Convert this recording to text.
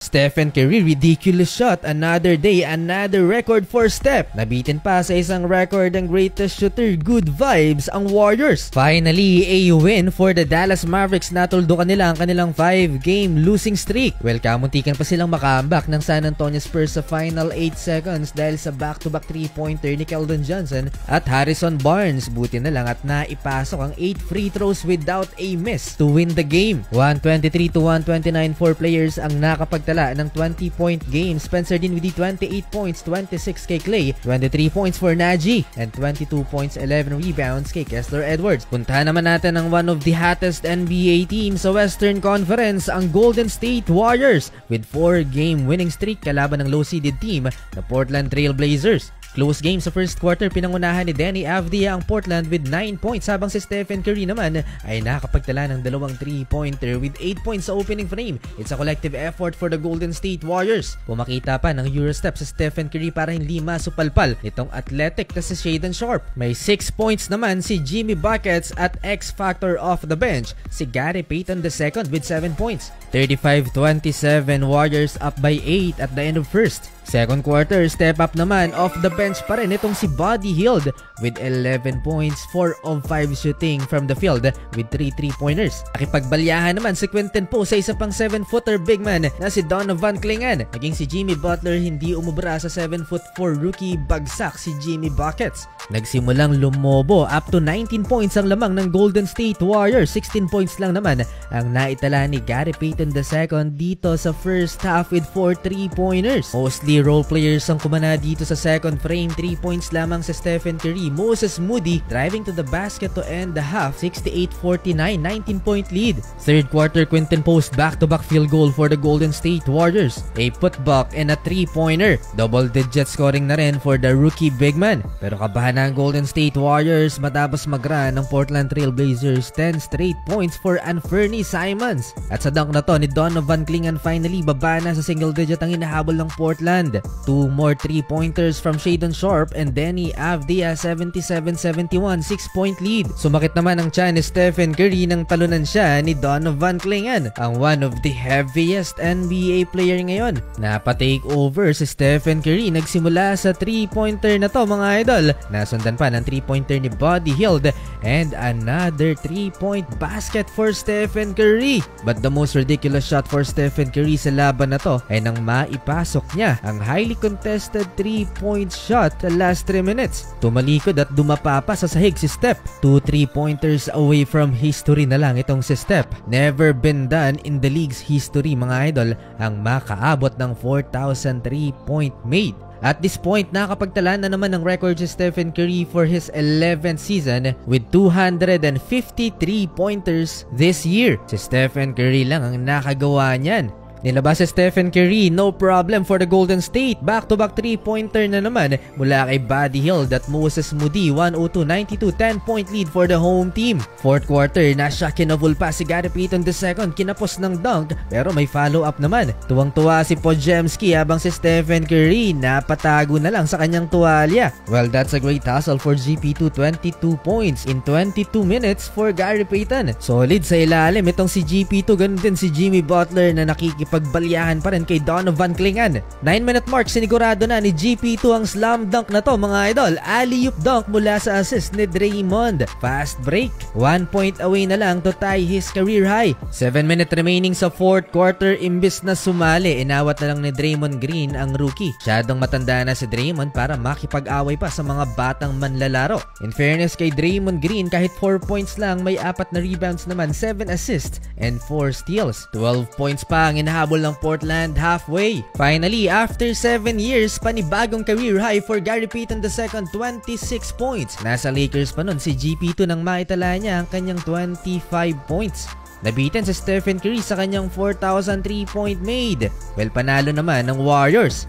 Stephen Curry, ridiculous shot. Another day, another record for Steph. Nabitin pa sa isang record ang greatest shooter. Good vibes ang Warriors. Finally, a win for the Dallas Mavericks. Natuldukan nila ang kanilang 5-game losing streak. Well, kamuntikan pa silang makambak ng San Antonio Spurs sa final 8 seconds dahil sa back-to-back 3-pointer ni Keldon Johnson at Harrison Barnes. Buti na lang at naipasok ang 8 free throws without a miss to win the game. 123-129 for players ang nakapagtala ng 20-point game. Spencer Dinwiddie 28 points, 26 kay Klay, 23 points for Najee, and 22 points, 11 rebounds kay Kessler Edwards. Puntahan naman natin ang one of the hottest NBA teams sa Western Conference, ang Golden State Warriors with 4-game winning streak kalaban ng low-seeded team na Portland Trail Blazers. Close game sa first quarter, pinangunahan ni Deni Avdija ang Portland with 9 points habang si Stephen Curry naman ay nakapagtala ng 2 3-pointer with 8 points sa opening frame. It's a collective effort for the Golden State Warriors. Pumakita pa ng Eurostep sa Stephen Curry para hindi masupalpal itong athletic na si Shaedon Sharpe. May 6 points naman si Jimmy Buckets at X-Factor off the bench si Gary Payton II with 7 points. 35-27, Warriors up by 8 at the end of first. Second quarter, step up naman off the bench pa rin itong si Buddy Hield with 11 points, 4 of 5 shooting from the field with 3 3-pointers. Nakipagbalyahan naman si Quinton Poe sa isa pang 7-footer big man na si Donovan Clingan. Naging si Jimmy Butler hindi umubra sa 7'4" rookie, bagsak si Jimmy Buckets. Nagsimulang lumobo up to 19 points ang lamang ng Golden State Warriors. 16 points lang naman ang naitala ni Gary Payton II dito sa first half with 4 3-pointers. Mostly role players ang kumana dito sa second frame. 3 points lamang sa Stephen Curry. Moses Moody driving to the basket to end the half. 68-49, 19-point lead. Third quarter, Quinton Post back-to-back field goal for the Golden State Warriors. A putback and a 3-pointer. Double-digit scoring na rin for the rookie big man. Pero kabahan na ang Golden State Warriors matapos mag-run ng Portland Trail Blazers. 10 straight points for Anfernee Simons. At sa dunk na to ni Donovan Clingan, finally baba na sa single-digit ang hinahabol ng Portland. 2 more 3-pointers from Shaedon Sharpe and Deni Avdija. 77-71, 6-point lead. Sumakit naman ang tiyan ni Stephen Curry nang talunan siya ni Donovan Clingan, ang one of the heaviest NBA player ngayon. Napatake over si Stephen Curry. Nagsimula sa 3-pointer na to mga idol. Nasundan pa ng 3-pointer ni Buddy Hield and another 3-point basket for Stephen Curry. But the most ridiculous shot for Stephen Curry sa laban na to ay nang maipasok niya ang highly contested 3-point shot sa last 3 minutes. Tumalikod at dumapa pa sa sahig si Steph. 2 3-pointers away from history na lang itong si Steph. Never been done in the league's history mga idol ang makaabot ng 4,000 3-point made. At this point, nakapagtala na naman ng record si Stephen Curry for his 11th season with 253 pointers this year. Si Stephen Curry lang ang nakagawa niyan. Nilabas si Stephen Curry, no problem for the Golden State. Back-to-back 3-pointer na naman mula kay Buddy Hield at Moses Moody. 102-92, 10-point lead for the home team. Fourth quarter, nasya kinavul pa si Gary Payton II. Kinapos ng dunk pero may follow-up naman. Tuwang-tuwa si Podziemski habang si Stephen Curry napatago na lang sa kanyang tuwalya. Well, that's a great hustle for GP2. 22 points in 22 minutes for Gary Payton. Solid sa ilalim itong si GP2. Ganun din si Jimmy Butler na pagbalyahan pa rin kay Donovan Clingan. 9-minute mark, sinigurado na ni GP2 ang slam dunk na to mga idol. Alley-oop dunk mula sa assist ni Draymond. Fast break. 1 point away na lang to tie his career high. 7-minute remaining sa fourth quarter. Imbis na sumali, inawat na lang ni Draymond Green ang rookie. Masyadong matanda na si Draymond para makipag-away pa sa mga batang manlalaro. In fairness kay Draymond Green, kahit 4 points lang, may 4 na rebounds naman, 7 assists and 4 steals. 12 points pa ang habol ng Portland halfway. Finally, after 7 years, panibagong career high for Gary Payton II, 26 points. Nasa Lakers pa nun si GP2 nang maitala niya ang kanyang 25 points. Nabitin si Stephen Curry sa kanyang 4,000 3-point made. Well, panalo naman ng Warriors.